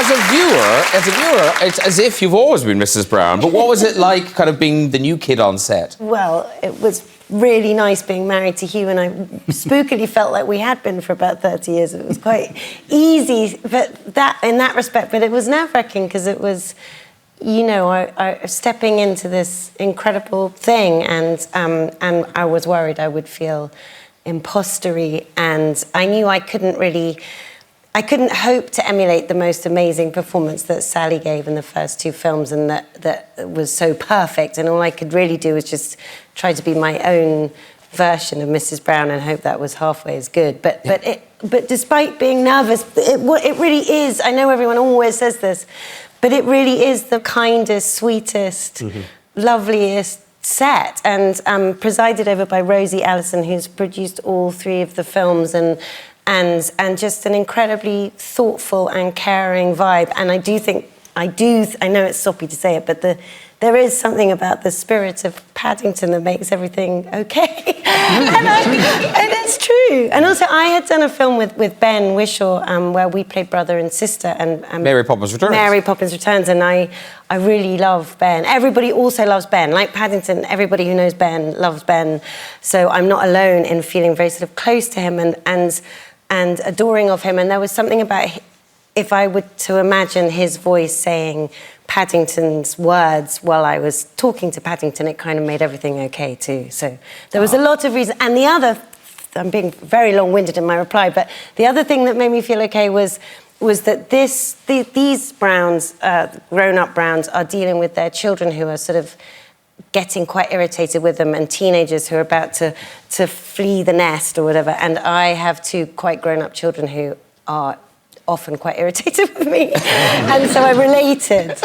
as a viewer, it's as if you've always been Mrs. Brown. But what was it like, kind of being the new kid on set? Well, it was really nice being married to Hugh, and I spookily felt like we had been for about 30 years. It was quite easy, but in that respect. But it was nerve-wracking because it was, you know, I stepping into this incredible thing, and I was worried I would feel impostery, and I knew I couldn't hope to emulate the most amazing performance that Sally gave in the first two films, and that was so perfect, and all I could really do was just try to be my own version of Mrs. Brown and hope that was halfway as good. But despite being nervous, it really is, I know everyone always says this, but it really is the kindest, sweetest, loveliest set, and presided over by Rosie Allison, who's produced all three of the films, and just an incredibly thoughtful and caring vibe. And I know it's soppy to say it, but there is something about the spirit of Paddington that makes everything okay. and it's true. And also, I had done a film with Ben Whishaw where we played brother and sister, and Mary Poppins Returns. Mary Poppins Returns, and I really love Ben. Everybody also loves Ben. Like Paddington, everybody who knows Ben loves Ben. So I'm not alone in feeling very sort of close to him and adoring of him. And there was something about, if I were to imagine his voice saying Paddington's words while I was talking to Paddington, it kind of made everything okay too. So there was a lot of reason. And the other, I'm being very long-winded in my reply, but the other thing that made me feel okay was that these Browns, grown-up Browns, are dealing with their children who are sort of getting quite irritated with them, and teenagers who are about to flee the nest or whatever. And I have two quite grown-up children who are often quite irritated with me. And so I related.